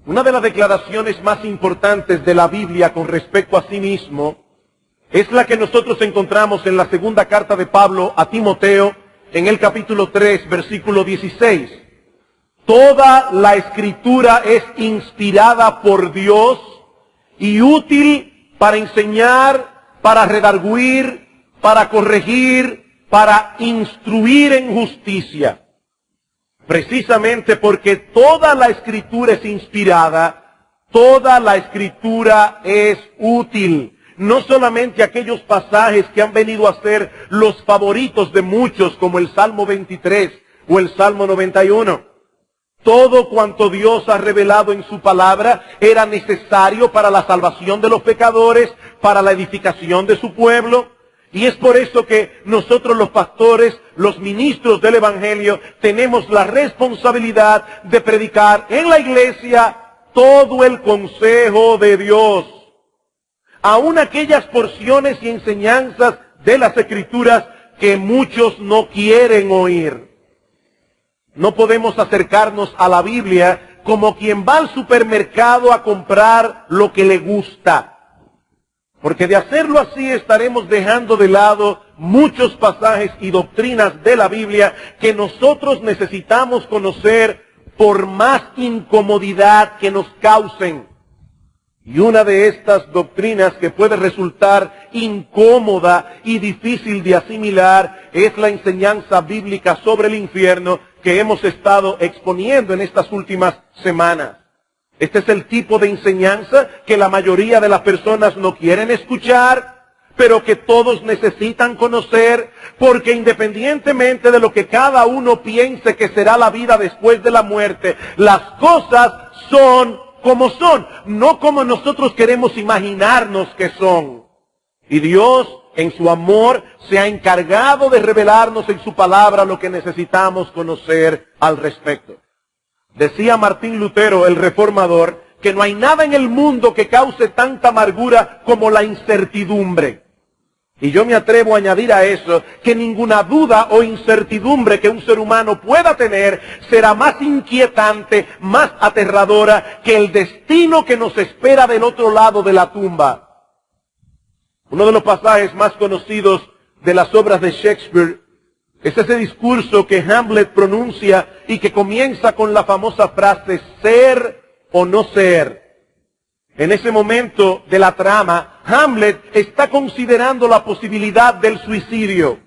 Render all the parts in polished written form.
Una de las declaraciones más importantes de la Biblia con respecto a sí mismo es la que nosotros encontramos en la segunda carta de Pablo a Timoteo, en el capítulo 3, versículo 16. Toda la Escritura es inspirada por Dios y útil para enseñar, para redarguir, para corregir, para instruir en justicia. Precisamente porque toda la Escritura es inspirada, toda la Escritura es útil. No solamente aquellos pasajes que han venido a ser los favoritos de muchos, como el Salmo 23 o el Salmo 91. Todo cuanto Dios ha revelado en su palabra era necesario para la salvación de los pecadores, para la edificación de su pueblo. Y es por eso que nosotros los pastores, los ministros del Evangelio, tenemos la responsabilidad de predicar en la iglesia todo el consejo de Dios. Aún aquellas porciones y enseñanzas de las Escrituras que muchos no quieren oír. No podemos acercarnos a la Biblia como quien va al supermercado a comprar lo que le gusta. Porque de hacerlo así estaremos dejando de lado muchos pasajes y doctrinas de la Biblia que nosotros necesitamos conocer por más incomodidad que nos causen. Y una de estas doctrinas que puede resultar incómoda y difícil de asimilar es la enseñanza bíblica sobre el infierno que hemos estado exponiendo en estas últimas semanas. Este es el tipo de enseñanza que la mayoría de las personas no quieren escuchar, pero que todos necesitan conocer, porque independientemente de lo que cada uno piense que será la vida después de la muerte, las cosas son como son, no como nosotros queremos imaginarnos que son. Y Dios, en su amor, se ha encargado de revelarnos en su palabra lo que necesitamos conocer al respecto. Decía Martín Lutero, el reformador, que no hay nada en el mundo que cause tanta amargura como la incertidumbre. Y yo me atrevo a añadir a eso que ninguna duda o incertidumbre que un ser humano pueda tener será más inquietante, más aterradora que el destino que nos espera del otro lado de la tumba. Uno de los pasajes más conocidos de las obras de Shakespeare es ese discurso que Hamlet pronuncia y que comienza con la famosa frase, ser o no ser. En ese momento de la trama, Hamlet está considerando la posibilidad del suicidio.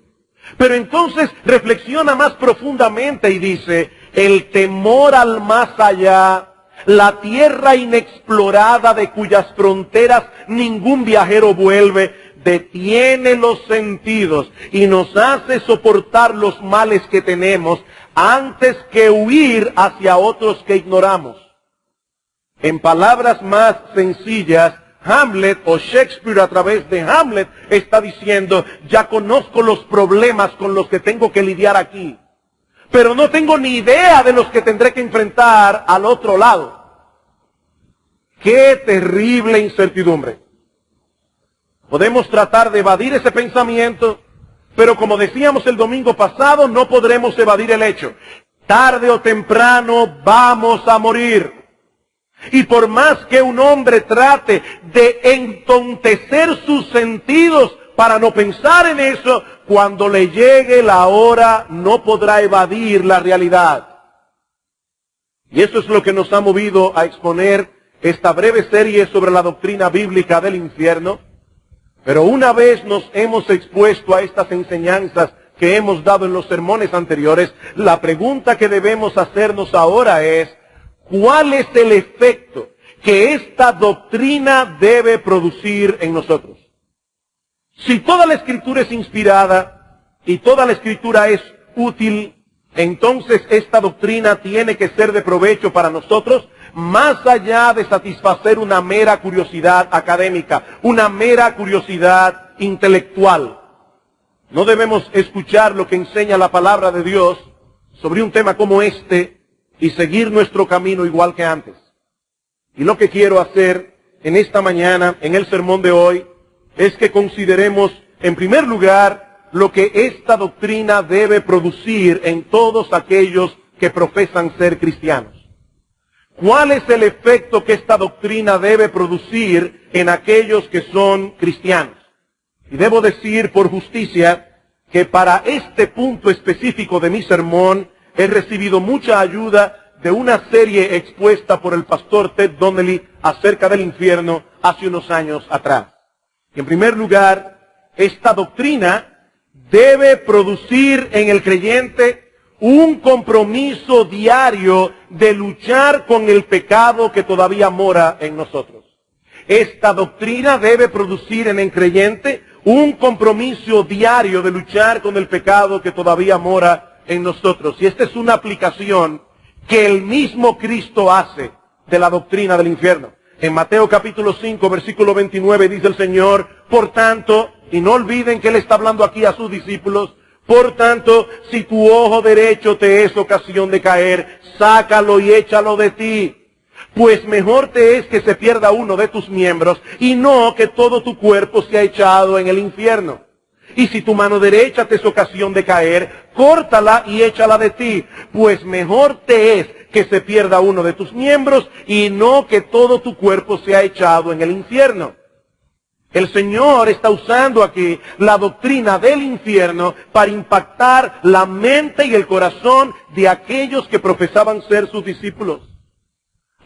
Pero entonces reflexiona más profundamente y dice, el temor al más allá, la tierra inexplorada de cuyas fronteras ningún viajero vuelve, detiene los sentidos y nos hace soportar los males que tenemos antes que huir hacia otros que ignoramos. En palabras más sencillas, Hamlet o Shakespeare a través de Hamlet está diciendo, ya conozco los problemas con los que tengo que lidiar aquí, pero no tengo ni idea de los que tendré que enfrentar al otro lado. ¡Qué terrible incertidumbre! Podemos tratar de evadir ese pensamiento, pero como decíamos el domingo pasado, no podremos evadir el hecho. Tarde o temprano vamos a morir. Y por más que un hombre trate de entontecer sus sentidos para no pensar en eso, cuando le llegue la hora no podrá evadir la realidad. Y eso es lo que nos ha movido a exponer esta breve serie sobre la doctrina bíblica del infierno. Pero una vez nos hemos expuesto a estas enseñanzas que hemos dado en los sermones anteriores, la pregunta que debemos hacernos ahora es, ¿cuál es el efecto que esta doctrina debe producir en nosotros? Si toda la Escritura es inspirada y toda la Escritura es útil, entonces esta doctrina tiene que ser de provecho para nosotros, más allá de satisfacer una mera curiosidad académica, una mera curiosidad intelectual. No debemos escuchar lo que enseña la palabra de Dios sobre un tema como este y seguir nuestro camino igual que antes. Y lo que quiero hacer en esta mañana, en el sermón de hoy, es que consideremos, en primer lugar, lo que esta doctrina debe producir en todos aquellos que profesan ser cristianos. ¿Cuál es el efecto que esta doctrina debe producir en aquellos que son cristianos? Y debo decir por justicia que para este punto específico de mi sermón he recibido mucha ayuda de una serie expuesta por el pastor Ted Donnelly acerca del infierno hace unos años atrás. Y en primer lugar, esta doctrina debe producir en el creyente un compromiso diario de luchar con el pecado que todavía mora en nosotros. Esta doctrina debe producir en el creyente un compromiso diario de luchar con el pecado que todavía mora en nosotros. Y esta es una aplicación que el mismo Cristo hace de la doctrina del infierno. En Mateo capítulo 5, versículo 29 dice el Señor, por tanto, y no olviden que Él está hablando aquí a sus discípulos, por tanto, si tu ojo derecho te es ocasión de caer, sácalo y échalo de ti. Pues mejor te es que se pierda uno de tus miembros y no que todo tu cuerpo sea echado en el infierno. Y si tu mano derecha te es ocasión de caer, córtala y échala de ti. Pues mejor te es que se pierda uno de tus miembros y no que todo tu cuerpo sea echado en el infierno. El Señor está usando aquí la doctrina del infierno para impactar la mente y el corazón de aquellos que profesaban ser sus discípulos.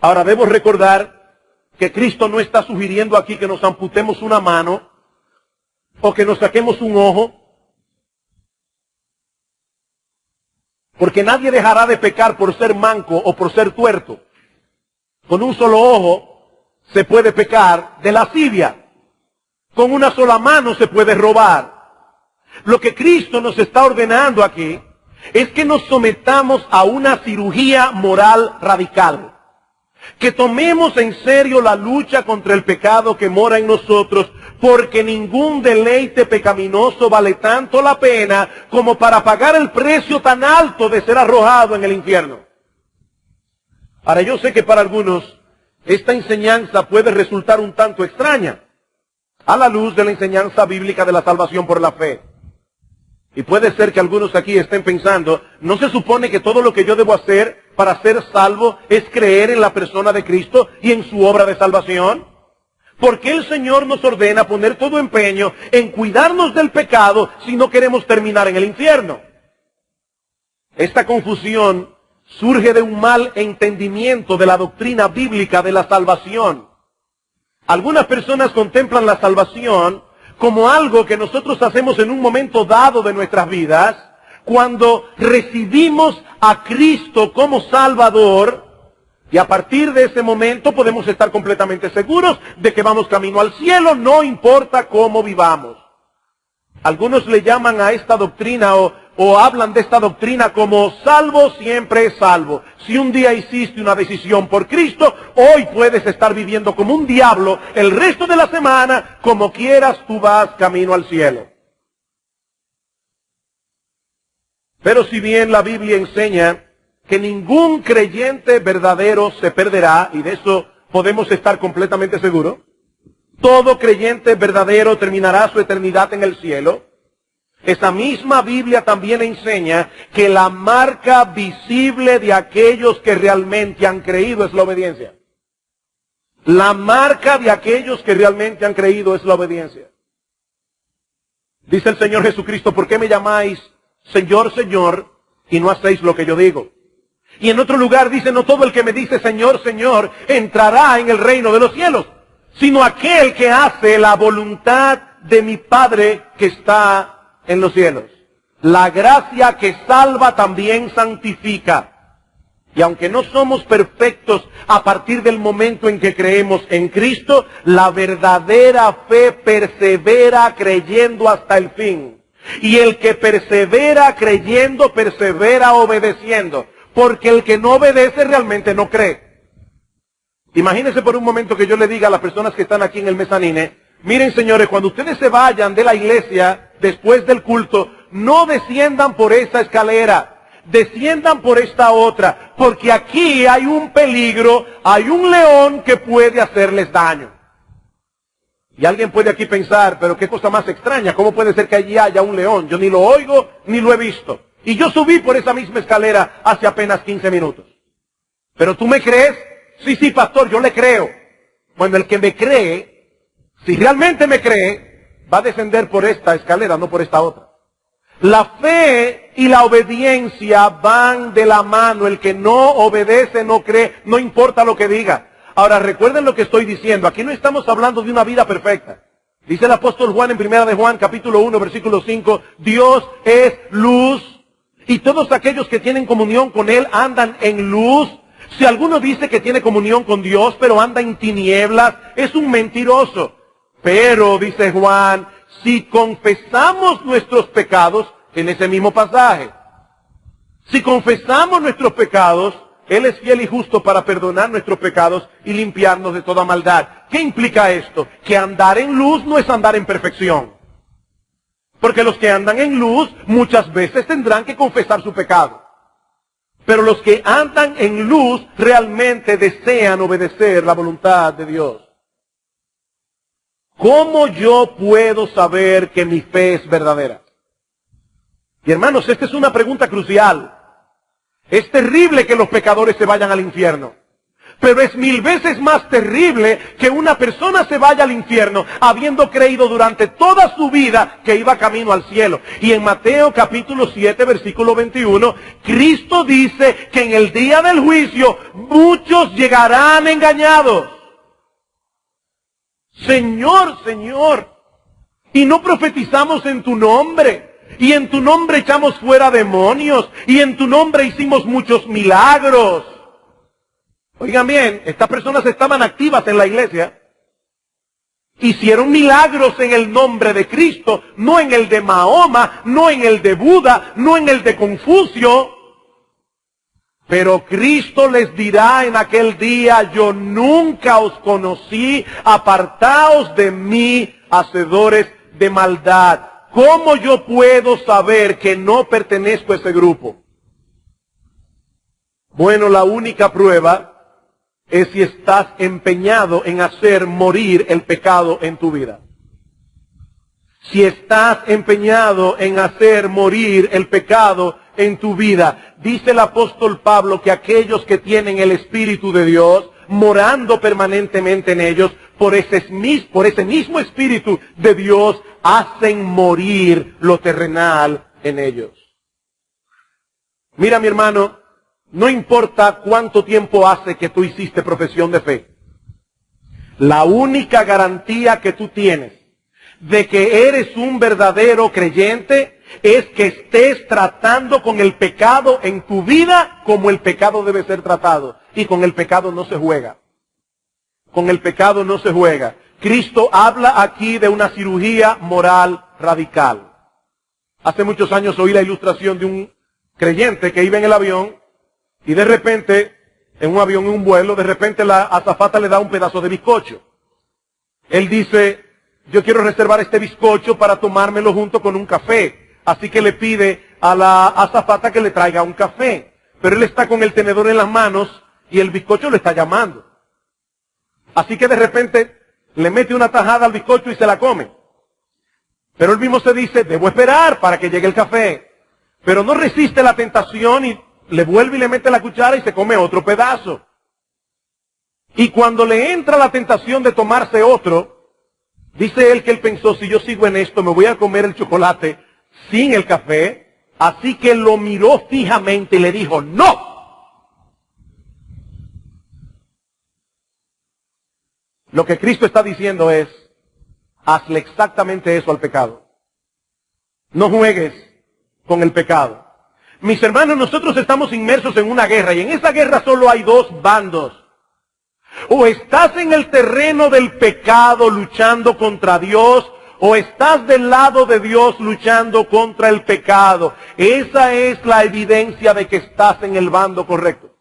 Ahora debo recordar que Cristo no está sugiriendo aquí que nos amputemos una mano o que nos saquemos un ojo, porque nadie dejará de pecar por ser manco o por ser tuerto. Con un solo ojo se puede pecar de lascivia. Con una sola mano se puede robar. Lo que Cristo nos está ordenando aquí es que nos sometamos a una cirugía moral radical. Que tomemos en serio la lucha contra el pecado que mora en nosotros, porque ningún deleite pecaminoso vale tanto la pena como para pagar el precio tan alto de ser arrojado en el infierno. Ahora, yo sé que para algunos esta enseñanza puede resultar un tanto extraña, a la luz de la enseñanza bíblica de la salvación por la fe. Y puede ser que algunos aquí estén pensando, ¿no se supone que todo lo que yo debo hacer para ser salvo es creer en la persona de Cristo y en su obra de salvación? ¿Por qué el Señor nos ordena poner todo empeño en cuidarnos del pecado si no queremos terminar en el infierno? Esta confusión surge de un mal entendimiento de la doctrina bíblica de la salvación. Algunas personas contemplan la salvación como algo que nosotros hacemos en un momento dado de nuestras vidas, cuando recibimos a Cristo como Salvador, y a partir de ese momento podemos estar completamente seguros de que vamos camino al cielo, no importa cómo vivamos. Algunos le llaman a esta doctrina o hablan de esta doctrina como salvo siempre es salvo. Si un día hiciste una decisión por Cristo, hoy puedes estar viviendo como un diablo el resto de la semana, como quieras tú vas camino al cielo. Pero si bien la Biblia enseña que ningún creyente verdadero se perderá, y de eso podemos estar completamente seguros, todo creyente verdadero terminará su eternidad en el cielo. Esa misma Biblia también enseña que la marca visible de aquellos que realmente han creído es la obediencia. La marca de aquellos que realmente han creído es la obediencia. Dice el Señor Jesucristo, ¿por qué me llamáis Señor, Señor, y no hacéis lo que yo digo? Y en otro lugar dice, no todo el que me dice Señor, Señor, entrará en el reino de los cielos, sino aquel que hace la voluntad de mi Padre que está en los cielos. La gracia que salva también santifica. Y aunque no somos perfectos a partir del momento en que creemos en Cristo, la verdadera fe persevera creyendo hasta el fin. Y el que persevera creyendo, persevera obedeciendo. Porque el que no obedece realmente no cree. Imagínense por un momento que yo le diga a las personas que están aquí en el mezanine, miren señores, cuando ustedes se vayan de la iglesia después del culto, no desciendan por esa escalera, desciendan por esta otra, porque aquí hay un peligro, hay un león que puede hacerles daño. Y alguien puede aquí pensar, pero qué cosa más extraña, ¿cómo puede ser que allí haya un león? Yo ni lo oigo, ni lo he visto. Y yo subí por esa misma escalera hace apenas 15 minutos. ¿Pero tú me crees? Sí, pastor, yo le creo. Bueno, el que me cree, si realmente me cree, va a descender por esta escalera, no por esta otra. La fe y la obediencia van de la mano. El que no obedece, no cree, no importa lo que diga. Ahora, recuerden lo que estoy diciendo. Aquí no estamos hablando de una vida perfecta. Dice el apóstol Juan en 1 de Juan, capítulo 1, versículo 5, Dios es luz, y todos aquellos que tienen comunión con Él andan en luz. Si alguno dice que tiene comunión con Dios, pero anda en tinieblas, es un mentiroso. Pero, dice Juan, si confesamos nuestros pecados, en ese mismo pasaje, si confesamos nuestros pecados, Él es fiel y justo para perdonar nuestros pecados y limpiarnos de toda maldad. ¿Qué implica esto? Que andar en luz no es andar en perfección. Porque los que andan en luz muchas veces tendrán que confesar su pecado. Pero los que andan en luz realmente desean obedecer la voluntad de Dios. ¿Cómo yo puedo saber que mi fe es verdadera? Y hermanos, esta es una pregunta crucial. Es terrible que los pecadores se vayan al infierno. Pero es 1000 veces más terrible que una persona se vaya al infierno habiendo creído durante toda su vida que iba camino al cielo. Y en Mateo capítulo 7, versículo 21, Cristo dice que en el día del juicio muchos llegarán engañados. Señor, Señor, y no profetizamos en tu nombre. Y en tu nombre echamos fuera demonios. Y en tu nombre hicimos muchos milagros. Oigan bien, estas personas estaban activas en la iglesia. Hicieron milagros en el nombre de Cristo. No en el de Mahoma, no en el de Buda, no en el de Confucio. Pero Cristo les dirá en aquel día, yo nunca os conocí, apartaos de mí, hacedores de maldad. ¿Cómo yo puedo saber que no pertenezco a ese grupo? Bueno, la única prueba es si estás empeñado en hacer morir el pecado en tu vida. Si estás empeñado en hacer morir el pecado en tu vida. Dice el apóstol Pablo que aquellos que tienen el Espíritu de Dios, morando permanentemente en ellos, por ese mismo Espíritu de Dios, hacen morir lo terrenal en ellos. Mira, mi hermano, no importa cuánto tiempo hace que tú hiciste profesión de fe. La única garantía que tú tienes de que eres un verdadero creyente es que estés tratando con el pecado en tu vida como el pecado debe ser tratado. Y con el pecado no se juega. Con el pecado no se juega. Cristo habla aquí de una cirugía moral radical. Hace muchos años oí la ilustración de un creyente que iba en el avión y de repente, en un avión, en un vuelo, de repente la azafata le da un pedazo de bizcocho. Él dice, yo quiero reservar este bizcocho para tomármelo junto con un café. Así que le pide a la azafata que le traiga un café. Pero él está con el tenedor en las manos y el bizcocho le está llamando. Así que de repente le mete una tajada al bizcocho y se la come. Pero él mismo se dice, debo esperar para que llegue el café. Pero no resiste la tentación y le vuelve y le mete la cuchara y se come otro pedazo. Y cuando le entra la tentación de tomarse otro, dice él que él pensó, si yo sigo en esto, me voy a comer el chocolate sin el café. Así que lo miró fijamente y le dijo, ¡no! Lo que Cristo está diciendo es, hazle exactamente eso al pecado. No juegues con el pecado. Mis hermanos, nosotros estamos inmersos en una guerra y en esa guerra solo hay dos bandos. O estás en el terreno del pecado luchando contra Dios, o estás del lado de Dios luchando contra el pecado. Esa es la evidencia de que estás en el bando correcto.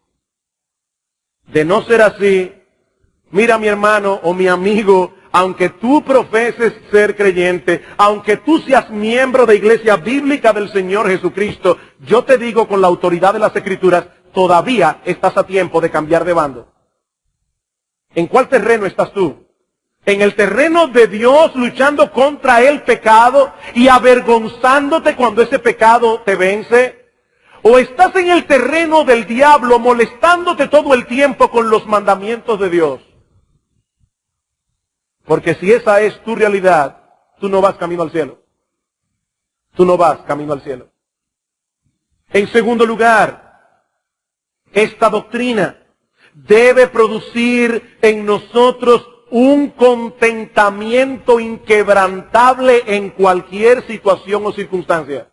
De no ser así, mira mi hermano o mi amigo, aunque tú profeses ser creyente, aunque tú seas miembro de Iglesia Bíblica del Señor Jesucristo, yo te digo con la autoridad de las Escrituras, todavía estás a tiempo de cambiar de bando. ¿En cuál terreno estás tú? ¿En el terreno de Dios luchando contra el pecado y avergonzándote cuando ese pecado te vence? o estás en el terreno del diablo molestándote todo el tiempo con los mandamientos de Dios. Porque si esa es tu realidad, tú no vas camino al cielo. Tú no vas camino al cielo. En segundo lugar, esta doctrina debe producir en nosotros un contentamiento inquebrantable en cualquier situación o circunstancia.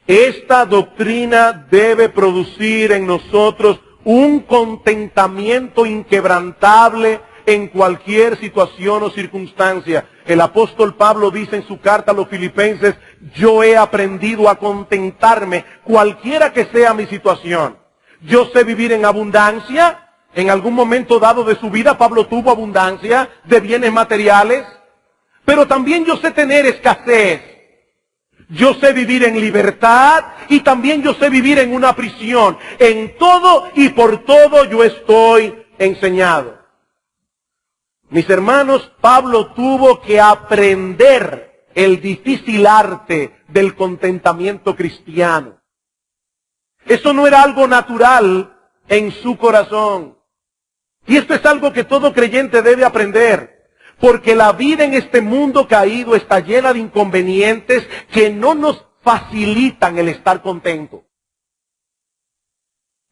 Esta doctrina debe producir en nosotros un contentamiento inquebrantable en cualquier situación o circunstancia. El apóstol Pablo dice en su carta a los Filipenses, yo he aprendido a contentarme cualquiera que sea mi situación. Yo sé vivir en abundancia. En algún momento dado de su vida Pablo tuvo abundancia de bienes materiales, pero también yo sé tener escasez. Yo sé vivir en libertad y también yo sé vivir en una prisión. En todo y por todo yo estoy enseñado. Mis hermanos, Pablo tuvo que aprender el difícil arte del contentamiento cristiano. Eso no era algo natural en su corazón. Y esto es algo que todo creyente debe aprender, porque la vida en este mundo caído está llena de inconvenientes que no nos facilitan el estar contento.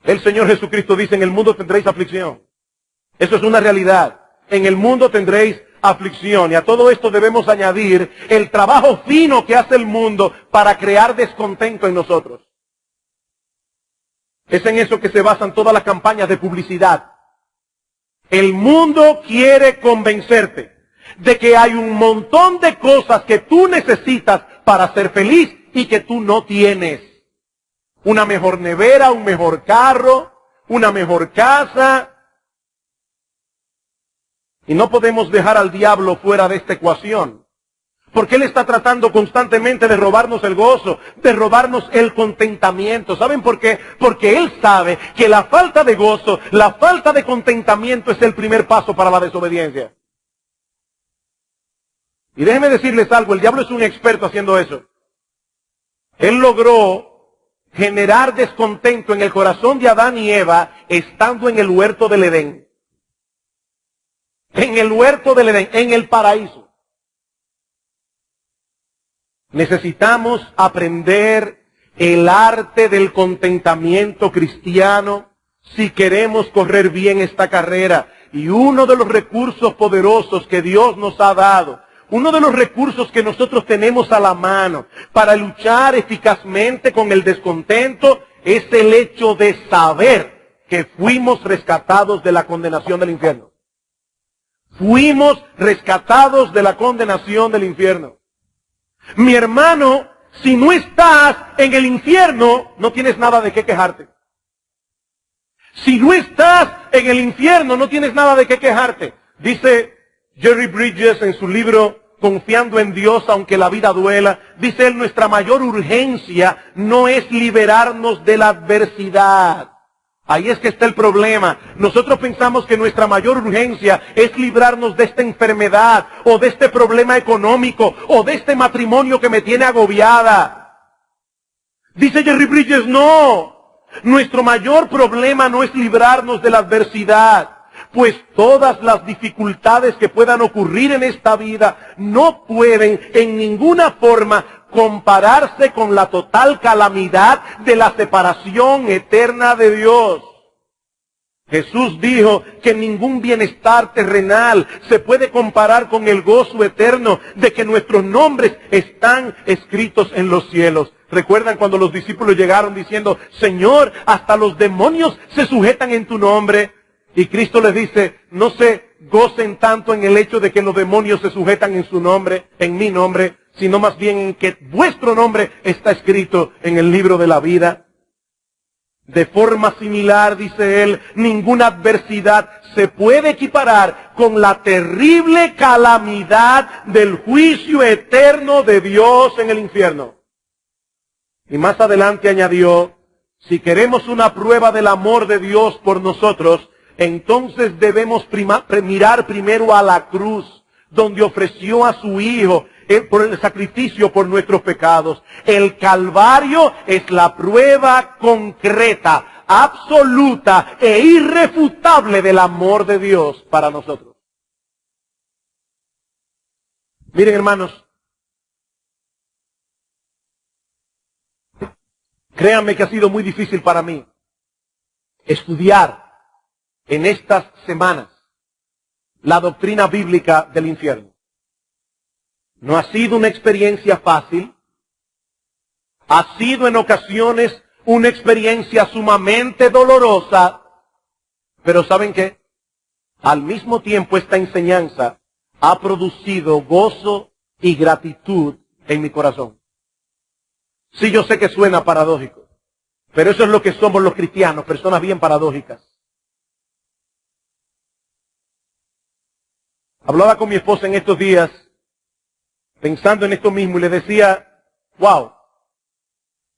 El Señor Jesucristo dice, en el mundo tendréis aflicción. Eso es una realidad. En el mundo tendréis aflicción. Y a todo esto debemos añadir el trabajo fino que hace el mundo para crear descontento en nosotros. Es en eso que se basan todas las campañas de publicidad. El mundo quiere convencerte de que hay un montón de cosas que tú necesitas para ser feliz y que tú no tienes. Una mejor nevera, un mejor carro, una mejor casa. Y no podemos dejar al diablo fuera de esta ecuación. Porque él está tratando constantemente de robarnos el gozo, de robarnos el contentamiento. ¿Saben por qué? Porque él sabe que la falta de gozo, la falta de contentamiento es el primer paso para la desobediencia. Y déjenme decirles algo, el diablo es un experto haciendo eso. Él logró generar descontento en el corazón de Adán y Eva estando en el huerto del Edén. En el huerto del Edén, en el paraíso. Necesitamos aprender el arte del contentamiento cristiano si queremos correr bien esta carrera. Y uno de los recursos poderosos que Dios nos ha dado, uno de los recursos que nosotros tenemos a la mano para luchar eficazmente con el descontento, es el hecho de saber que fuimos rescatados de la condenación del infierno. Fuimos rescatados de la condenación del infierno. Mi hermano, si no estás en el infierno, no tienes nada de qué quejarte. Si no estás en el infierno, no tienes nada de qué quejarte. Dice Jerry Bridges en su libro Confiando en Dios aunque la vida duela, dice él, nuestra mayor urgencia no es liberarnos de la adversidad. Ahí es que está el problema. Nosotros pensamos que nuestra mayor urgencia es librarnos de esta enfermedad, o de este problema económico, o de este matrimonio que me tiene agobiada. Dice Jerry Bridges, no. Nuestro mayor problema no es librarnos de la adversidad, pues todas las dificultades que puedan ocurrir en esta vida no pueden en ninguna forma compararse con la total calamidad de la separación eterna de Dios. Jesús dijo que ningún bienestar terrenal se puede comparar con el gozo eterno de que nuestros nombres están escritos en los cielos. ¿Recuerdan cuando los discípulos llegaron diciendo, Señor, hasta los demonios se sujetan en tu nombre? Y Cristo les dice, no se gocen tanto en el hecho de que los demonios se sujetan en su nombre, en mi nombre, sino más bien en que vuestro nombre está escrito en el libro de la vida. De forma similar, dice él, ninguna adversidad se puede equiparar con la terrible calamidad del juicio eterno de Dios en el infierno. Y más adelante añadió, si queremos una prueba del amor de Dios por nosotros, entonces debemos mirar primero a la cruz, donde ofreció a su Hijo por el sacrificio por nuestros pecados. El Calvario es la prueba concreta, absoluta e irrefutable del amor de Dios para nosotros. Miren, hermanos, créanme que ha sido muy difícil para mí estudiar en estas semanas la doctrina bíblica del infierno. No ha sido una experiencia fácil. Ha sido en ocasiones una experiencia sumamente dolorosa. Pero ¿saben qué? Al mismo tiempo esta enseñanza ha producido gozo y gratitud en mi corazón. Sí, yo sé que suena paradójico, pero eso es lo que somos los cristianos, personas bien paradójicas. Hablaba con mi esposa en estos días, pensando en esto mismo, y le decía, wow,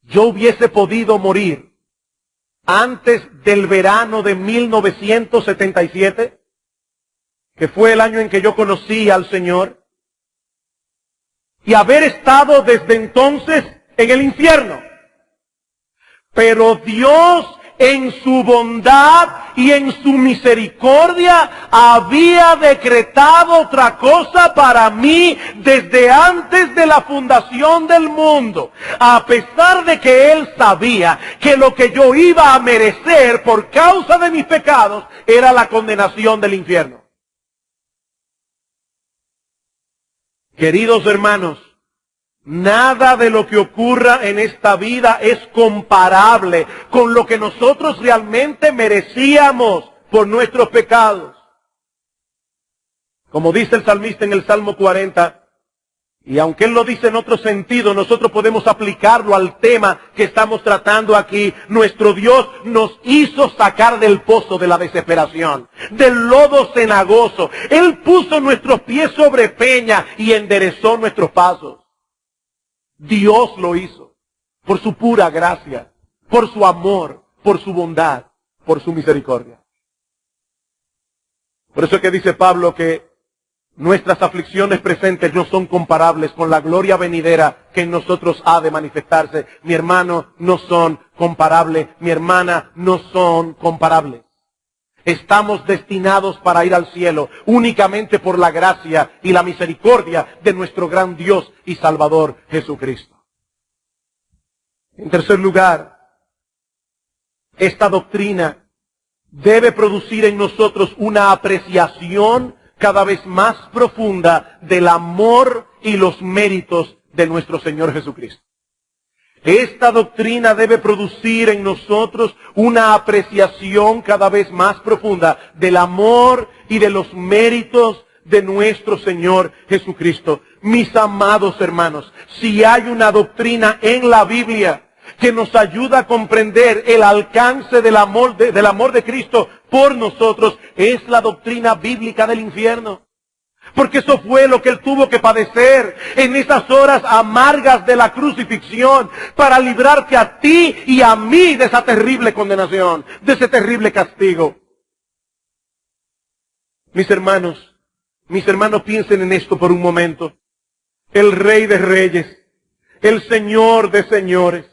yo hubiese podido morir antes del verano de 1977, que fue el año en que yo conocí al Señor, y haber estado desde entonces en el infierno. Pero Dios, en su bondad y en su misericordia, había decretado otra cosa para mí desde antes de la fundación del mundo. A pesar de que Él sabía que lo que yo iba a merecer por causa de mis pecados era la condenación del infierno. Queridos hermanos, nada de lo que ocurra en esta vida es comparable con lo que nosotros realmente merecíamos por nuestros pecados. Como dice el salmista en el Salmo 40, y aunque él lo dice en otro sentido, nosotros podemos aplicarlo al tema que estamos tratando aquí. Nuestro Dios nos hizo sacar del pozo de la desesperación, del lodo cenagoso. Él puso nuestros pies sobre peña y enderezó nuestros pasos. Dios lo hizo por su pura gracia, por su amor, por su bondad, por su misericordia. Por eso es que dice Pablo que nuestras aflicciones presentes no son comparables con la gloria venidera que en nosotros ha de manifestarse. Mi hermano, no son comparables. Mi hermana, no son comparables. Estamos destinados para ir al cielo únicamente por la gracia y la misericordia de nuestro gran Dios y Salvador Jesucristo. En tercer lugar, esta doctrina debe producir en nosotros una apreciación cada vez más profunda del amor y los méritos de nuestro Señor Jesucristo. Esta doctrina debe producir en nosotros una apreciación cada vez más profunda del amor y de los méritos de nuestro Señor Jesucristo. Mis amados hermanos, si hay una doctrina en la Biblia que nos ayuda a comprender el alcance del amor de Cristo por nosotros, es la doctrina bíblica del infierno. Porque eso fue lo que Él tuvo que padecer en esas horas amargas de la crucifixión para librarte a ti y a mí de esa terrible condenación, de ese terrible castigo. Mis hermanos, piensen en esto por un momento. El Rey de Reyes, el Señor de Señores,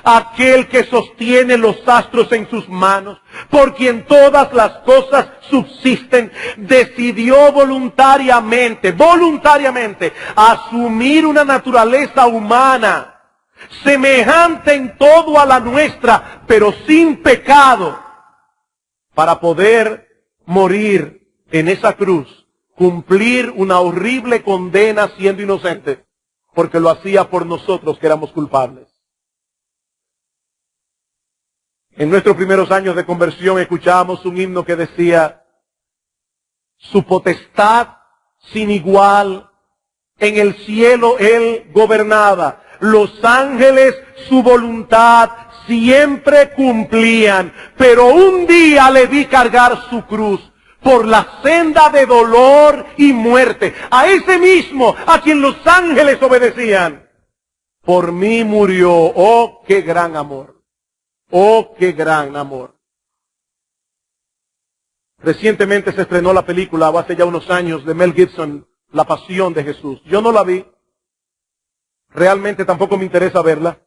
aquel que sostiene los astros en sus manos, por quien todas las cosas subsisten, decidió voluntariamente asumir una naturaleza humana, semejante en todo a la nuestra, pero sin pecado, para poder morir en esa cruz, cumplir una horrible condena siendo inocente, porque lo hacía por nosotros que éramos culpables. En nuestros primeros años de conversión escuchábamos un himno que decía: su potestad sin igual, en el cielo Él gobernaba, los ángeles su voluntad siempre cumplían, pero un día le vi cargar su cruz por la senda de dolor y muerte, a ese mismo a quien los ángeles obedecían. Por mí murió, oh qué gran amor. ¡Oh, qué gran amor! Recientemente se estrenó la película, o hace ya unos años, de Mel Gibson, La Pasión de Jesús. Yo no la vi. Realmente tampoco me interesa verla.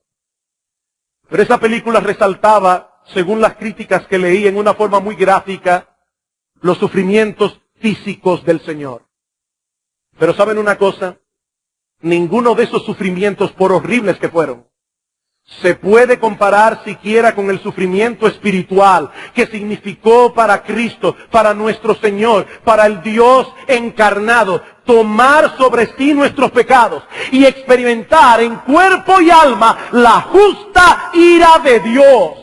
Pero esa película resaltaba, según las críticas que leí en una forma muy gráfica, los sufrimientos físicos del Señor. Pero ¿saben una cosa? Ninguno de esos sufrimientos, por horribles que fueron, se puede comparar siquiera con el sufrimiento espiritual que significó para Cristo, para nuestro Señor, para el Dios encarnado, tomar sobre sí nuestros pecados y experimentar en cuerpo y alma la justa ira de Dios.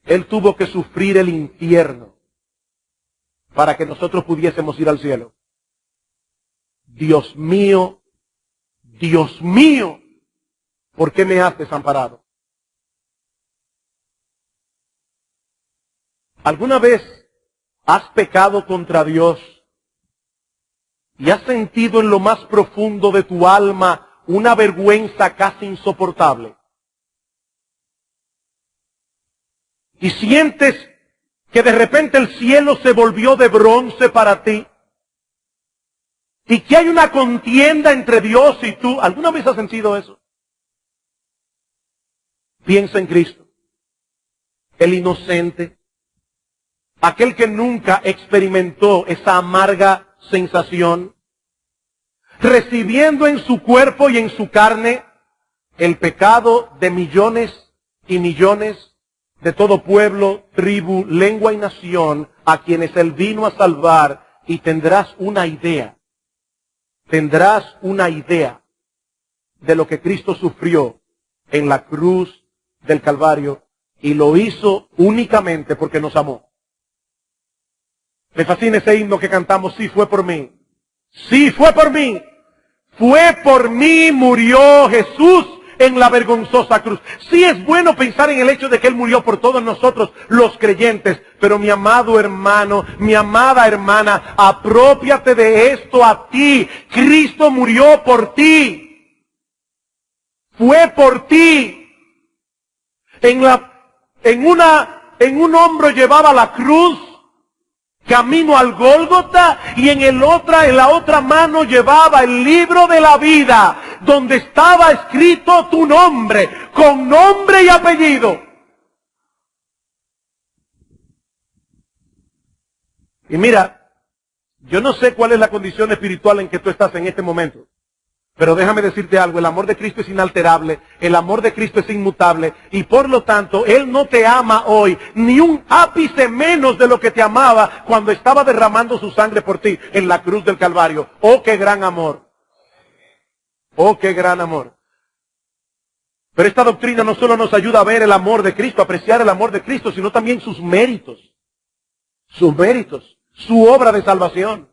Él tuvo que sufrir el infierno para que nosotros pudiésemos ir al cielo. Dios mío, Dios mío, ¿por qué me has desamparado? ¿Alguna vez has pecado contra Dios y has sentido en lo más profundo de tu alma una vergüenza casi insoportable? Y sientes que de repente el cielo se volvió de bronce para ti. Y que hay una contienda entre Dios y tú. ¿Alguna vez has sentido eso? Piensa en Cristo. El inocente. Aquel que nunca experimentó esa amarga sensación. Recibiendo en su cuerpo y en su carne el pecado de millones y millones de todo pueblo, tribu, lengua y nación a quienes Él vino a salvar. Y tendrás una idea de lo que Cristo sufrió en la cruz del Calvario, y lo hizo únicamente porque nos amó. Me fascina ese himno que cantamos: sí fue por mí, sí fue por mí, fue por mí murió Jesús en la vergonzosa cruz. Sí es bueno pensar en el hecho de que Él murió por todos nosotros los creyentes, pero mi amado hermano, mi amada hermana, aprópiate de esto a ti. Cristo murió por ti. Fue por ti. En un hombro llevaba la cruz, camino al Gólgota, y en la otra mano llevaba el libro de la vida, donde estaba escrito tu nombre, con nombre y apellido. Y mira, yo no sé cuál es la condición espiritual en que tú estás en este momento, pero déjame decirte algo: el amor de Cristo es inalterable, el amor de Cristo es inmutable, y por lo tanto Él no te ama hoy ni un ápice menos de lo que te amaba cuando estaba derramando su sangre por ti en la cruz del Calvario. ¡Oh, qué gran amor! ¡Oh, qué gran amor! Pero esta doctrina no solo nos ayuda a ver el amor de Cristo, a apreciar el amor de Cristo, sino también sus méritos, su obra de salvación.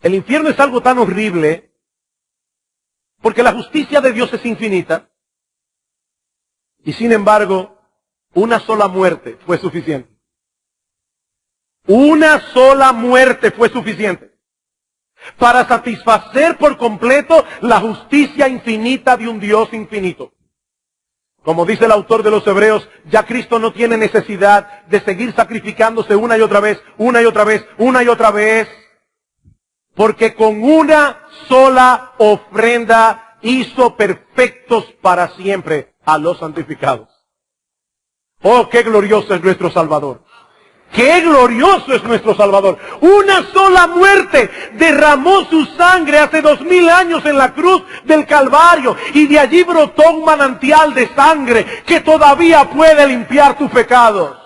El infierno es algo tan horrible porque la justicia de Dios es infinita, y sin embargo, una sola muerte fue suficiente. Una sola muerte fue suficiente para satisfacer por completo la justicia infinita de un Dios infinito. Como dice el autor de los Hebreos, ya Cristo no tiene necesidad de seguir sacrificándose una y otra vez, una y otra vez, una y otra vez, porque con una sola ofrenda hizo perfectos para siempre a los santificados. Oh, qué glorioso es nuestro Salvador. ¡Qué glorioso es nuestro Salvador! Una sola muerte derramó su sangre hace 2000 años en la cruz del Calvario, y de allí brotó un manantial de sangre que todavía puede limpiar tus pecados.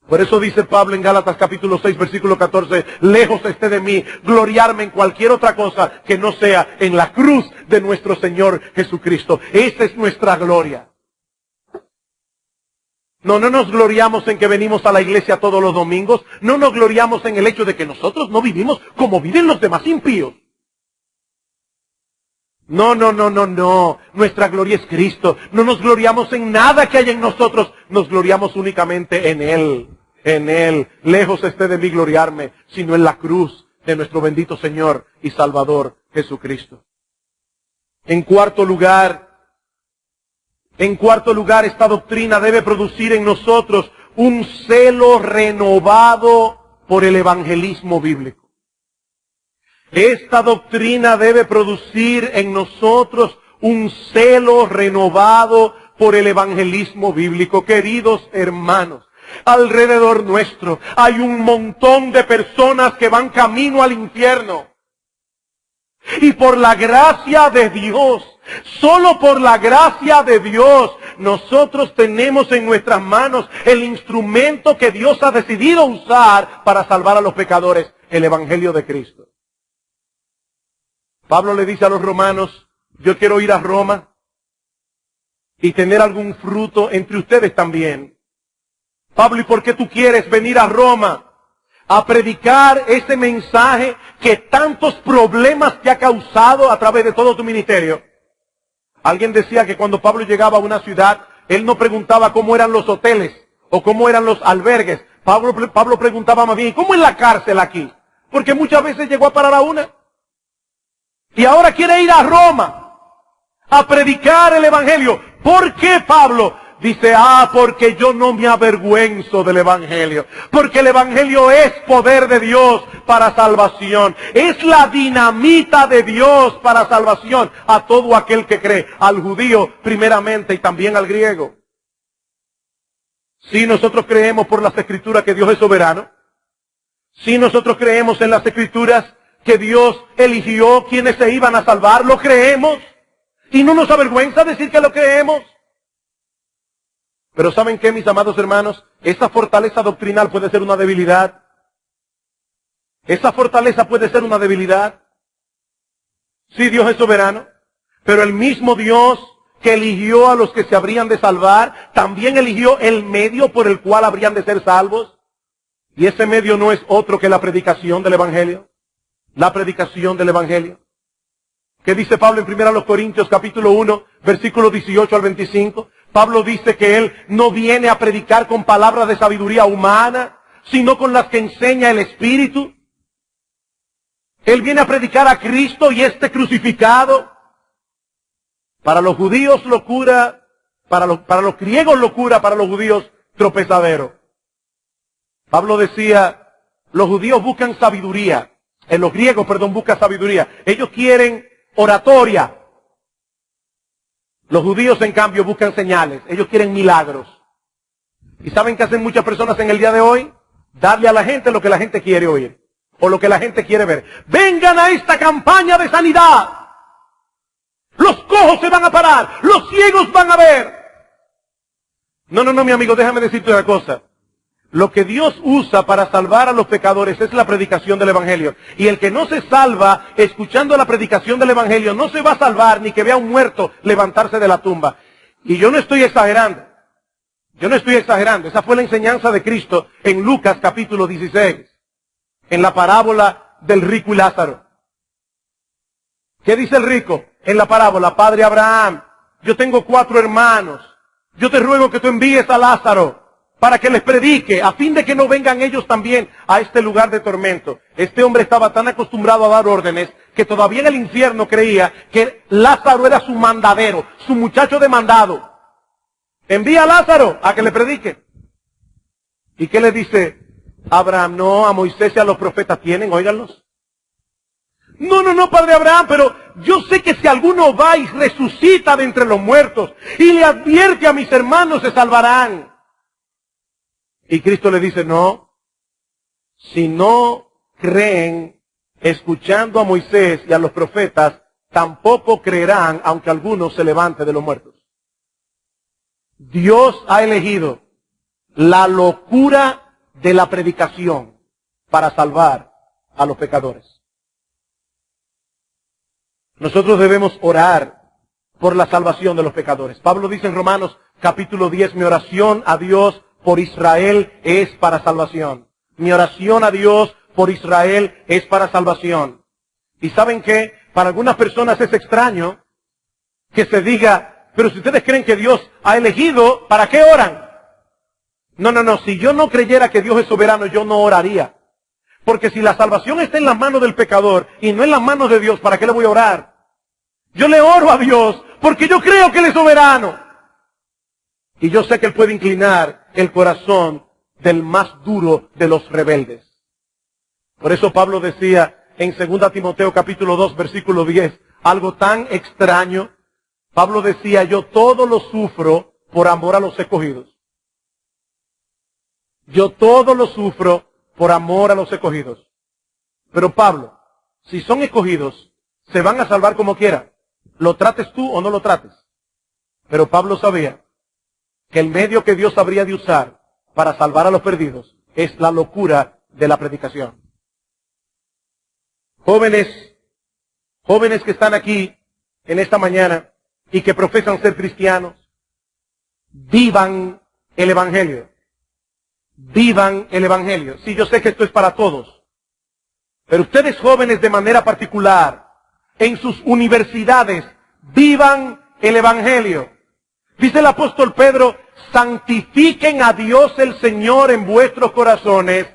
Por eso dice Pablo en Gálatas capítulo 6, versículo 14, lejos esté de mí gloriarme en cualquier otra cosa que no sea en la cruz de nuestro Señor Jesucristo. Esa es nuestra gloria. No nos gloriamos en que venimos a la iglesia todos los domingos. No nos gloriamos en el hecho de que nosotros no vivimos como viven los demás impíos. No. Nuestra gloria es Cristo. No nos gloriamos en nada que haya en nosotros. Nos gloriamos únicamente en Él. En Él. Lejos esté de mí gloriarme, sino en la cruz de nuestro bendito Señor y Salvador Jesucristo. En cuarto lugar, En cuarto lugar, esta doctrina debe producir en nosotros un celo renovado por el evangelismo bíblico. Esta doctrina debe producir en nosotros un celo renovado por el evangelismo bíblico. Queridos hermanos, alrededor nuestro hay un montón de personas que van camino al infierno. Y por la gracia de Dios, solo por la gracia de Dios, nosotros tenemos en nuestras manos el instrumento que Dios ha decidido usar para salvar a los pecadores, el Evangelio de Cristo. Pablo le dice a los romanos, yo quiero ir a Roma y tener algún fruto entre ustedes también. Pablo, ¿y por qué tú quieres venir a Roma a predicar ese mensaje que tantos problemas te ha causado a través de todo tu ministerio? Alguien decía que cuando Pablo llegaba a una ciudad, él no preguntaba cómo eran los hoteles o cómo eran los albergues. Pablo preguntaba más bien, ¿cómo es la cárcel aquí? Porque muchas veces llegó a parar a una. Y ahora quiere ir a Roma a predicar el Evangelio. ¿Por qué, Pablo? Dice, porque yo no me avergüenzo del Evangelio. Porque el Evangelio es poder de Dios para salvación. Es la dinamita de Dios para salvación a todo aquel que cree. Al judío primeramente y también al griego. Si nosotros creemos por las Escrituras que Dios es soberano. Si nosotros creemos en las Escrituras que Dios eligió quienes se iban a salvar. Lo creemos. Y no nos avergüenza decir que lo creemos. Pero ¿saben qué, mis amados hermanos? Esa fortaleza doctrinal puede ser una debilidad. Esa fortaleza puede ser una debilidad. Sí, Dios es soberano. Pero el mismo Dios que eligió a los que se habrían de salvar, también eligió el medio por el cual habrían de ser salvos. Y ese medio no es otro que la predicación del Evangelio. La predicación del Evangelio. ¿Qué dice Pablo en 1 Corintios capítulo 1, versículo 18 al 25? Pablo dice que él no viene a predicar con palabras de sabiduría humana, sino con las que enseña el Espíritu. Él viene a predicar a Cristo y este crucificado. Para los judíos locura, para los griegos locura, para los judíos tropezadero. Pablo decía, los judíos buscan sabiduría. Los griegos, buscan sabiduría. Ellos quieren oratoria. Los judíos, en cambio, buscan señales. Ellos quieren milagros. ¿Y saben qué hacen muchas personas en el día de hoy? Darle a la gente lo que la gente quiere oír. O lo que la gente quiere ver. Vengan a esta campaña de sanidad. Los cojos se van a parar. Los ciegos van a ver. No, mi amigo, déjame decirte una cosa. Lo que Dios usa para salvar a los pecadores es la predicación del Evangelio. Y el que no se salva escuchando la predicación del Evangelio no se va a salvar ni que vea a un muerto levantarse de la tumba. Y yo no estoy exagerando. Esa fue la enseñanza de Cristo en Lucas capítulo 16. En la parábola del rico y Lázaro. ¿Qué dice el rico en la parábola? Padre Abraham, yo tengo 4 hermanos. Yo te ruego que tú envíes a Lázaro para que les predique, a fin de que no vengan ellos también a este lugar de tormento. Este hombre estaba tan acostumbrado a dar órdenes que todavía en el infierno creía que Lázaro era su mandadero, su muchacho de mandado. Envía a Lázaro a que le predique. ¿Y qué le dice Abraham? No, a Moisés y a los profetas tienen, óiganlos. No, Padre Abraham, pero yo sé que si alguno va y resucita de entre los muertos y le advierte a mis hermanos, se salvarán. Y Cristo le dice, no, si no creen escuchando a Moisés y a los profetas, tampoco creerán aunque alguno se levante de los muertos. Dios ha elegido la locura de la predicación para salvar a los pecadores. Nosotros debemos orar por la salvación de los pecadores. Pablo dice en Romanos capítulo 10, mi oración a Dios por Israel es para salvación. Mi oración a Dios por Israel es para salvación. ¿Y saben qué? Para algunas personas es extraño que se diga, pero si ustedes creen que Dios ha elegido, ¿para qué oran? No, si yo no creyera que Dios es soberano, yo no oraría. Porque si la salvación está en las manos del pecador y no en las manos de Dios, ¿para qué le voy a orar? Yo le oro a Dios porque yo creo que Él es soberano. Y yo sé que Él puede inclinar el corazón del más duro de los rebeldes. Por eso Pablo decía en 2 Timoteo capítulo 2 versículo 10, algo tan extraño. Pablo decía, yo todo lo sufro por amor a los escogidos. Yo todo lo sufro por amor a los escogidos. Pero Pablo, si son escogidos, se van a salvar como quiera. Lo trates tú o no lo trates. Pero Pablo sabía que el medio que Dios habría de usar para salvar a los perdidos es la locura de la predicación. Jóvenes que están aquí en esta mañana y que profesan ser cristianos, vivan el Evangelio. Vivan el Evangelio. Sí, yo sé que esto es para todos. Pero ustedes jóvenes de manera particular, en sus universidades, vivan el Evangelio. Dice el apóstol Pedro, santifiquen a Dios el Señor en vuestros corazones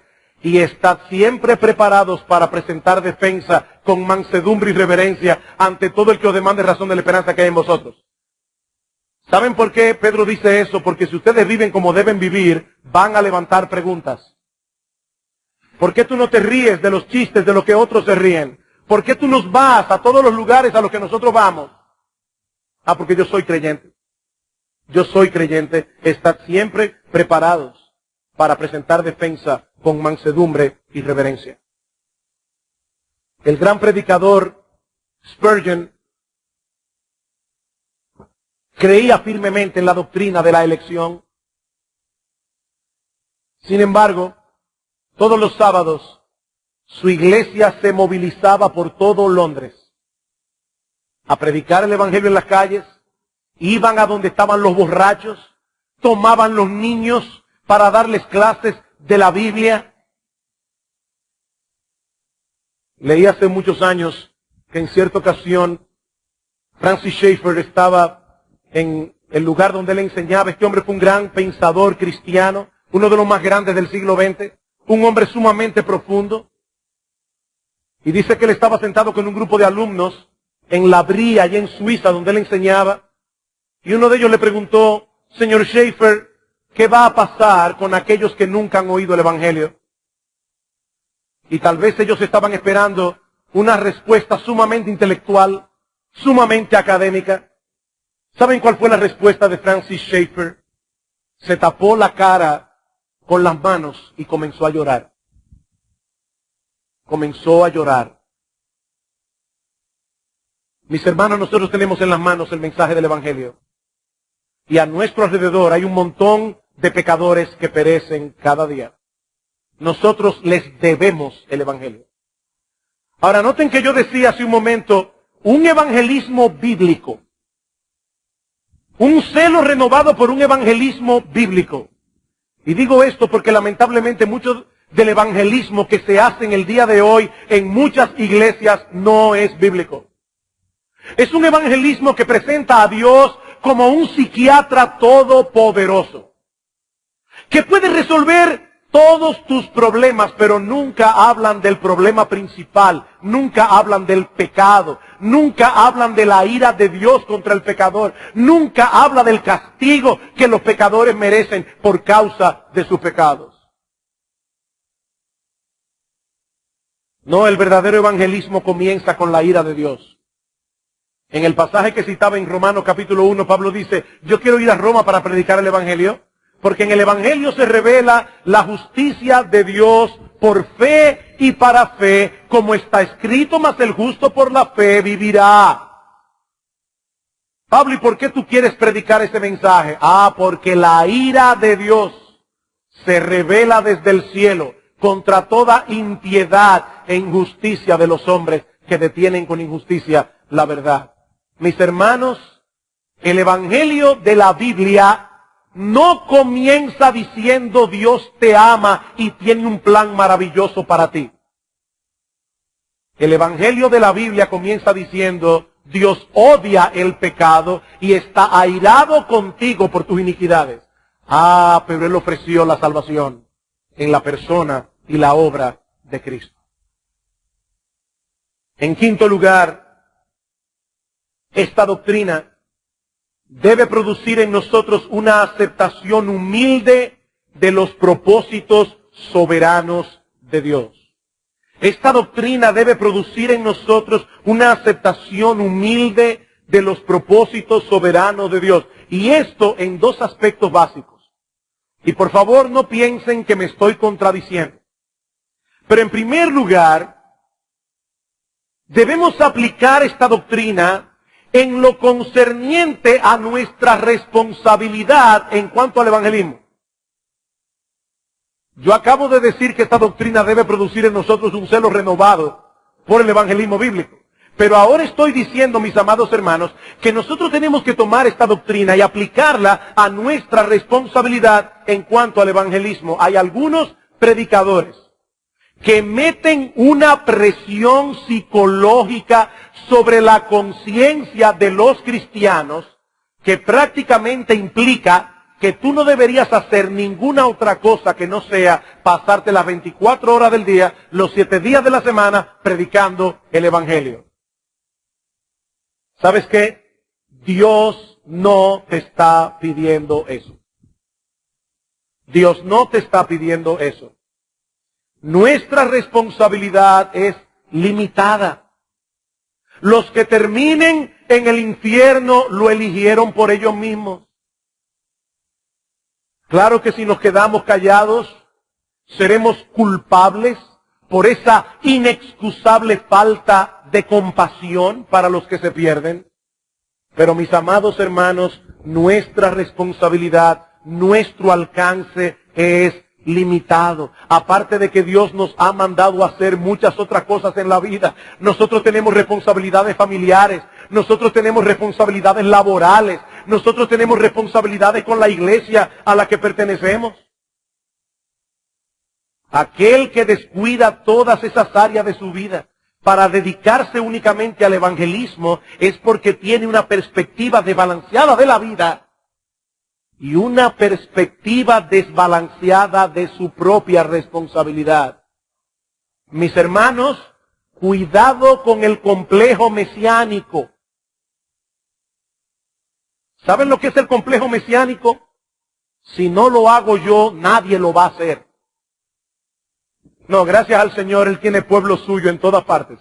y estad siempre preparados para presentar defensa con mansedumbre y reverencia ante todo el que os demande razón de la esperanza que hay en vosotros. ¿Saben por qué Pedro dice eso? Porque si ustedes viven como deben vivir, van a levantar preguntas. ¿Por qué tú no te ríes de los chistes de lo que otros se ríen? ¿Por qué tú nos vas a todos los lugares a los que nosotros vamos? Ah, porque yo soy creyente. Yo soy creyente. Estad siempre preparados para presentar defensa con mansedumbre y reverencia. El gran predicador Spurgeon creía firmemente en la doctrina de la elección. Sin embargo, todos los sábados, su iglesia se movilizaba por todo Londres a predicar el Evangelio en las calles. Iban a donde estaban los borrachos, tomaban los niños para darles clases de la Biblia. Leí hace muchos años que en cierta ocasión Francis Schaeffer estaba en el lugar donde él enseñaba. Este hombre fue un gran pensador cristiano, uno de los más grandes del siglo XX, un hombre sumamente profundo. Y dice que él estaba sentado con un grupo de alumnos en La Brie, allá en Suiza, donde él enseñaba. Y uno de ellos le preguntó, señor Schaeffer, ¿qué va a pasar con aquellos que nunca han oído el Evangelio? Y tal vez ellos estaban esperando una respuesta sumamente intelectual, sumamente académica. ¿Saben cuál fue la respuesta de Francis Schaeffer? Se tapó la cara con las manos y comenzó a llorar. Comenzó a llorar. Mis hermanos, nosotros tenemos en las manos el mensaje del Evangelio. Y a nuestro alrededor hay un montón de pecadores que perecen cada día. Nosotros les debemos el Evangelio. Ahora, noten que yo decía hace un momento, un evangelismo bíblico. Un celo renovado por un evangelismo bíblico. Y digo esto porque lamentablemente mucho del evangelismo que se hace en el día de hoy en muchas iglesias no es bíblico. Es un evangelismo que presenta a Dios como un psiquiatra todopoderoso, que puede resolver todos tus problemas, pero nunca hablan del problema principal, nunca hablan del pecado, nunca hablan de la ira de Dios contra el pecador, nunca habla del castigo que los pecadores merecen por causa de sus pecados. No, el verdadero evangelismo comienza con la ira de Dios. En el pasaje que citaba en Romanos capítulo 1, Pablo dice, yo quiero ir a Roma para predicar el Evangelio, porque en el Evangelio se revela la justicia de Dios por fe y para fe, como está escrito, mas el justo por la fe vivirá. Pablo, ¿y por qué tú quieres predicar ese mensaje? Ah, porque la ira de Dios se revela desde el cielo contra toda impiedad e injusticia de los hombres que detienen con injusticia la verdad. Mis hermanos, el Evangelio de la Biblia no comienza diciendo Dios te ama y tiene un plan maravilloso para ti. El Evangelio de la Biblia comienza diciendo Dios odia el pecado y está airado contigo por tus iniquidades. Ah, pero Él ofreció la salvación en la persona y la obra de Cristo. En quinto lugar, esta doctrina debe producir en nosotros una aceptación humilde de los propósitos soberanos de Dios. Esta doctrina debe producir en nosotros una aceptación humilde de los propósitos soberanos de Dios. Y esto en dos aspectos básicos. Y por favor no piensen que me estoy contradiciendo. Pero en primer lugar, debemos aplicar esta doctrina en lo concerniente a nuestra responsabilidad en cuanto al evangelismo. Yo acabo de decir que esta doctrina debe producir en nosotros un celo renovado por el evangelismo bíblico. Pero ahora estoy diciendo, mis amados hermanos, que nosotros tenemos que tomar esta doctrina y aplicarla a nuestra responsabilidad en cuanto al evangelismo. Hay algunos predicadores que meten una presión psicológica sobre la conciencia de los cristianos que prácticamente implica que tú no deberías hacer ninguna otra cosa que no sea pasarte las 24 horas del día, los 7 días de la semana, predicando el evangelio. ¿Sabes qué? Dios no te está pidiendo eso. Dios no te está pidiendo eso. Nuestra responsabilidad es limitada. Los que terminen en el infierno lo eligieron por ellos mismos. Claro que si nos quedamos callados, seremos culpables por esa inexcusable falta de compasión para los que se pierden. Pero mis amados hermanos, nuestra responsabilidad, nuestro alcance es limitado. Aparte de que Dios nos ha mandado a hacer muchas otras cosas en la vida, nosotros tenemos responsabilidades familiares, nosotros tenemos responsabilidades laborales, nosotros tenemos responsabilidades con la iglesia a la que pertenecemos. Aquel que descuida todas esas áreas de su vida para dedicarse únicamente al evangelismo es porque tiene una perspectiva desbalanceada de la vida y una perspectiva desbalanceada de su propia responsabilidad. Mis hermanos, cuidado con el complejo mesiánico. ¿Saben lo que es el complejo mesiánico? Si no lo hago yo, nadie lo va a hacer. No, gracias al Señor, Él tiene pueblo suyo en todas partes,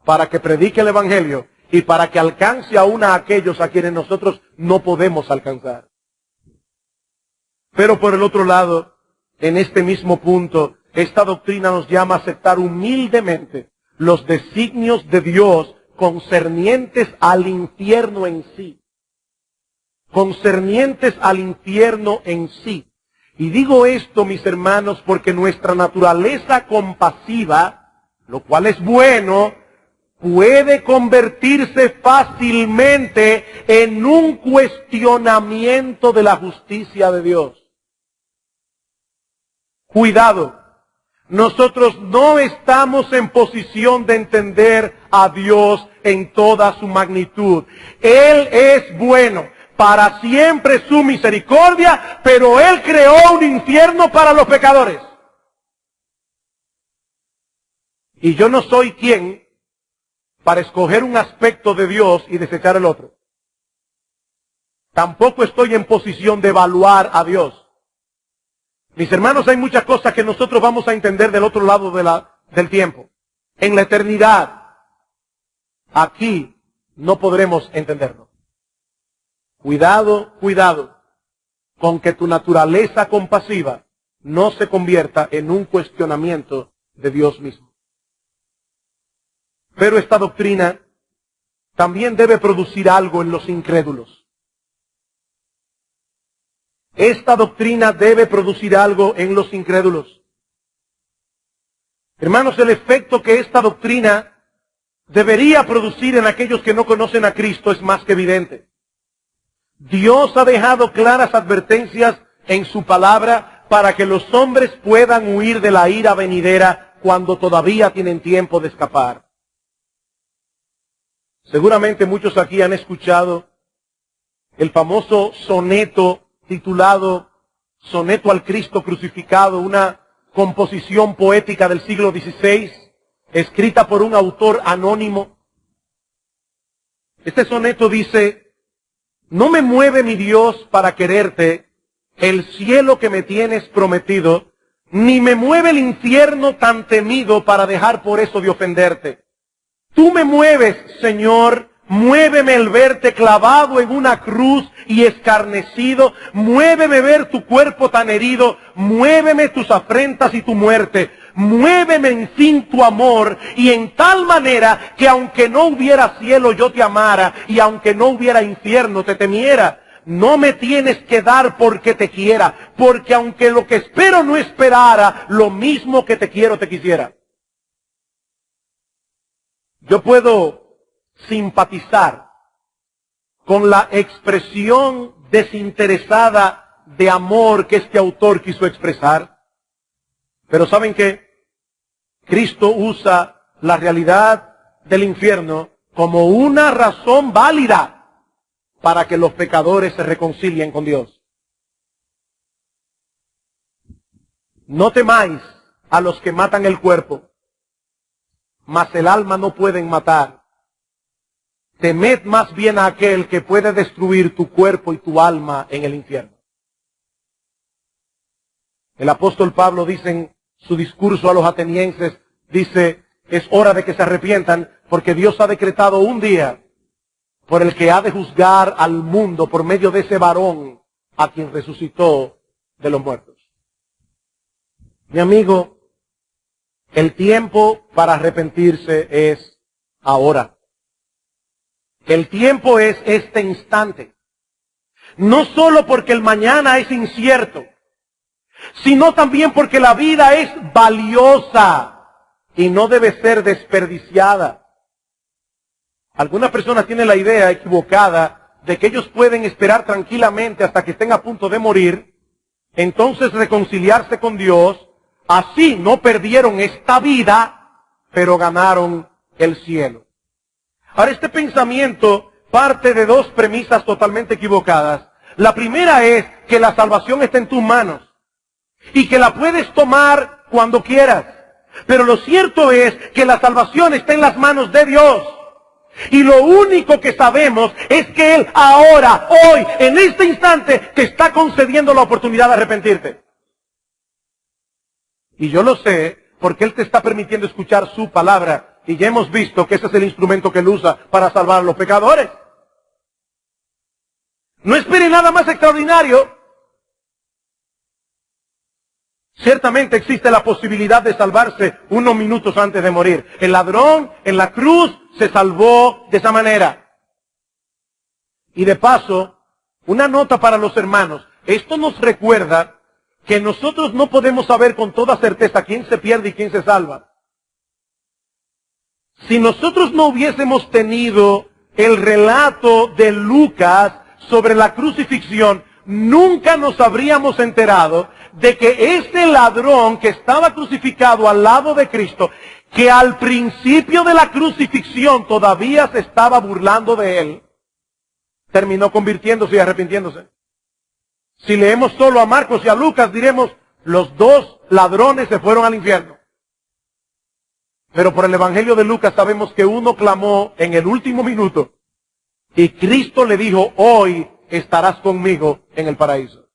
para que predique el evangelio y para que alcance aún a aquellos a quienes nosotros no podemos alcanzar. Pero por el otro lado, en este mismo punto, esta doctrina nos llama a aceptar humildemente los designios de Dios concernientes al infierno en sí. Concernientes al infierno en sí. Y digo esto, mis hermanos, porque nuestra naturaleza compasiva, lo cual es bueno, puede convertirse fácilmente en un cuestionamiento de la justicia de Dios. Cuidado, nosotros no estamos en posición de entender a Dios en toda su magnitud. Él es bueno. Para siempre su misericordia, pero Él creó un infierno para los pecadores. Y yo no soy quien para escoger un aspecto de Dios y desechar el otro. Tampoco estoy en posición de evaluar a Dios. Mis hermanos, hay muchas cosas que nosotros vamos a entender del otro lado del tiempo. En la eternidad, aquí no podremos entenderlo. Cuidado, cuidado, con que tu naturaleza compasiva no se convierta en un cuestionamiento de Dios mismo. Pero esta doctrina también debe producir algo en los incrédulos. Esta doctrina debe producir algo en los incrédulos. Hermanos, el efecto que esta doctrina debería producir en aquellos que no conocen a Cristo es más que evidente. Dios ha dejado claras advertencias en su palabra para que los hombres puedan huir de la ira venidera cuando todavía tienen tiempo de escapar. Seguramente muchos aquí han escuchado el famoso soneto titulado Soneto al Cristo Crucificado, una composición poética del siglo XVI, escrita por un autor anónimo. Este soneto dice: No me mueve, mi Dios, para quererte el cielo que me tienes prometido, ni me mueve el infierno tan temido para dejar por eso de ofenderte. Tú me mueves, Señor, muéveme el verte clavado en una cruz y escarnecido, muéveme ver tu cuerpo tan herido, muéveme tus afrentas y tu muerte, muéveme en fin tu amor, y en tal manera que aunque no hubiera cielo yo te amara, y aunque no hubiera infierno te temiera. No me tienes que dar porque te quiera, porque aunque lo que espero no esperara, lo mismo que te quiero te quisiera. Yo puedo simpatizar con la expresión desinteresada de amor que este autor quiso expresar, pero ¿saben qué? Cristo usa la realidad del infierno como una razón válida para que los pecadores se reconcilien con Dios. No temáis a los que matan el cuerpo, mas el alma no pueden matar. Temed más bien a aquel que puede destruir tu cuerpo y tu alma en el infierno. El apóstol Pablo dice en su discurso a los atenienses, dice, es hora de que se arrepientan porque Dios ha decretado un día por el que ha de juzgar al mundo por medio de ese varón a quien resucitó de los muertos. Mi amigo, el tiempo para arrepentirse es ahora. El tiempo es este instante. No solo porque el mañana es incierto, sino también porque la vida es valiosa y no debe ser desperdiciada. Algunas personas tienen la idea equivocada de que ellos pueden esperar tranquilamente hasta que estén a punto de morir, entonces reconciliarse con Dios, así no perdieron esta vida, pero ganaron el cielo. Ahora, este pensamiento parte de dos premisas totalmente equivocadas. La primera es que la salvación está en tus manos y que la puedes tomar cuando quieras. Pero lo cierto es que la salvación está en las manos de Dios. Y lo único que sabemos es que Él ahora, hoy, en este instante, te está concediendo la oportunidad de arrepentirte. Y yo lo sé porque Él te está permitiendo escuchar su palabra. Y ya hemos visto que ese es el instrumento que Él usa para salvar a los pecadores. No espere nada más extraordinario. Ciertamente existe la posibilidad de salvarse unos minutos antes de morir. El ladrón en la cruz se salvó de esa manera. Y de paso, una nota para los hermanos. Esto nos recuerda que nosotros no podemos saber con toda certeza quién se pierde y quién se salva. Si nosotros no hubiésemos tenido el relato de Lucas sobre la crucifixión, nunca nos habríamos enterado de que ese ladrón que estaba crucificado al lado de Cristo, que al principio de la crucifixión todavía se estaba burlando de él, terminó convirtiéndose y arrepintiéndose. Si leemos solo a Marcos y a Lucas, diremos, los dos ladrones se fueron al infierno. Pero por el Evangelio de Lucas sabemos que uno clamó en el último minuto y Cristo le dijo, hoy estarás conmigo en el paraíso.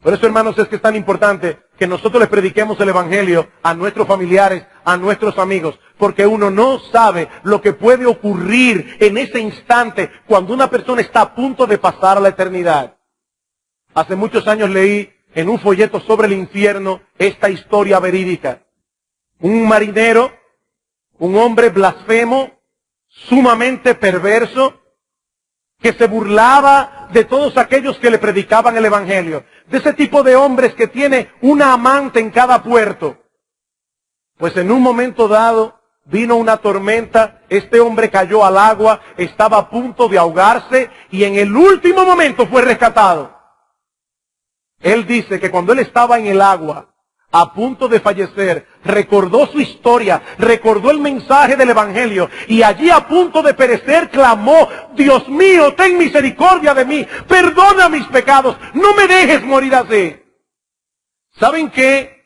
Por eso, hermanos, es que es tan importante que nosotros les prediquemos el Evangelio a nuestros familiares, a nuestros amigos, porque uno no sabe lo que puede ocurrir en ese instante cuando una persona está a punto de pasar a la eternidad. Hace muchos años leí en un folleto sobre el infierno esta historia verídica. Un marinero, un hombre blasfemo, sumamente perverso, que se burlaba de todos aquellos que le predicaban el Evangelio. De ese tipo de hombres que tiene una amante en cada puerto. Pues en un momento dado vino una tormenta, este hombre cayó al agua, estaba a punto de ahogarse y en el último momento fue rescatado. Él dice que cuando él estaba en el agua, a punto de fallecer, recordó su historia, recordó el mensaje del Evangelio y allí a punto de perecer clamó, Dios mío, ten misericordia de mí, perdona mis pecados, no me dejes morir así. ¿Saben qué?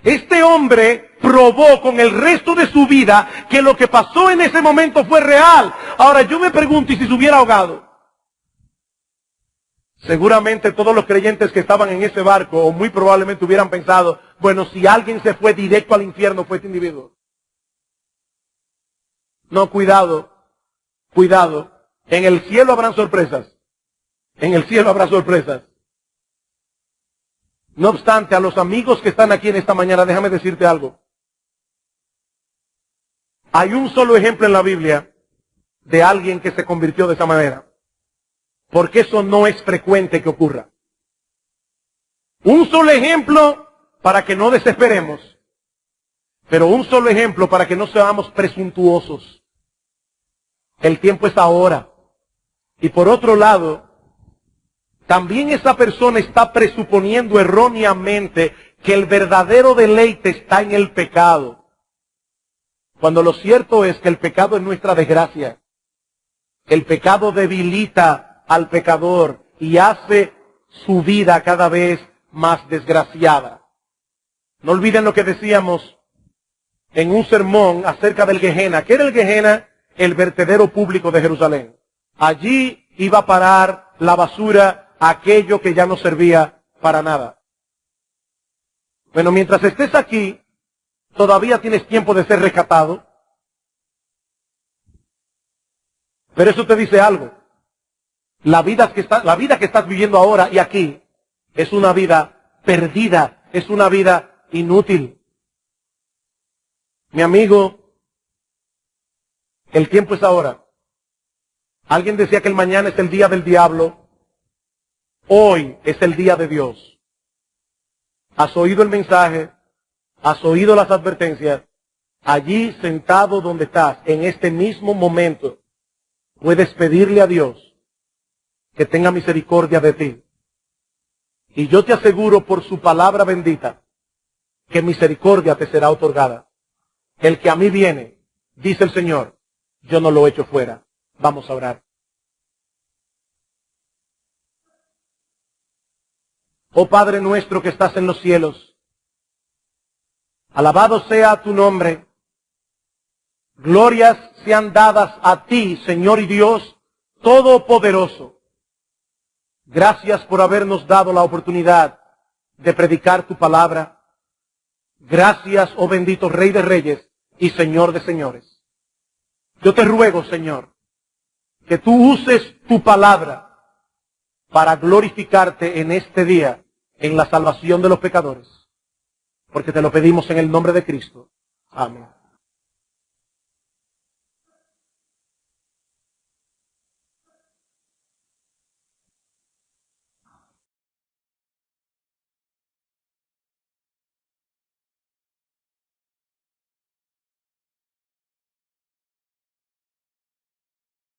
Este hombre probó con el resto de su vida que lo que pasó en ese momento fue real. Ahora yo me pregunto, ¿y si se hubiera ahogado? seguramente todos los creyentes que estaban en ese barco, o muy probablemente hubieran pensado, bueno, si alguien se fue directo al infierno, fue este individuo. No, cuidado, cuidado. En el cielo habrán sorpresas. En el cielo habrá sorpresas. No obstante, a los amigos que están aquí en esta mañana, déjame decirte algo. Hay un solo ejemplo en la Biblia de alguien que se convirtió de esa manera. Porque eso no es frecuente que ocurra. Un solo ejemplo para que no desesperemos. Pero un solo ejemplo para que no seamos presuntuosos. El tiempo es ahora. Y por otro lado, también esa persona está presuponiendo erróneamente que el verdadero deleite está en el pecado. Cuando lo cierto es que el pecado es nuestra desgracia. El pecado debilita al pecador y hace su vida cada vez más desgraciada. No olviden lo que decíamos en un sermón acerca del Gehenna. ¿Qué era el Gehenna? El vertedero público de Jerusalén. Allí iba a parar la basura, aquello que ya no servía para nada. Bueno, mientras estés aquí, todavía tienes tiempo de ser rescatado. Pero eso te dice algo. La vida que estás viviendo ahora y aquí es una vida perdida, es una vida inútil. Mi amigo, el tiempo es ahora. Alguien decía que el mañana es el día del diablo. Hoy es el día de Dios. ¿Has oído el mensaje? ¿Has oído las advertencias? Allí sentado donde estás, en este mismo momento, puedes pedirle a Dios que tenga misericordia de ti. Y yo te aseguro por su palabra bendita que misericordia te será otorgada. El que a mí viene, dice el Señor, yo no lo echo fuera. Vamos a orar. Oh Padre nuestro que estás en los cielos, alabado sea tu nombre. Glorias sean dadas a ti, Señor y Dios Todopoderoso. Gracias por habernos dado la oportunidad de predicar tu palabra. Gracias, oh bendito Rey de Reyes y Señor de Señores. Yo te ruego, Señor, que tú uses tu palabra para glorificarte en este día, en la salvación de los pecadores. Porque te lo pedimos en el nombre de Cristo. Amén.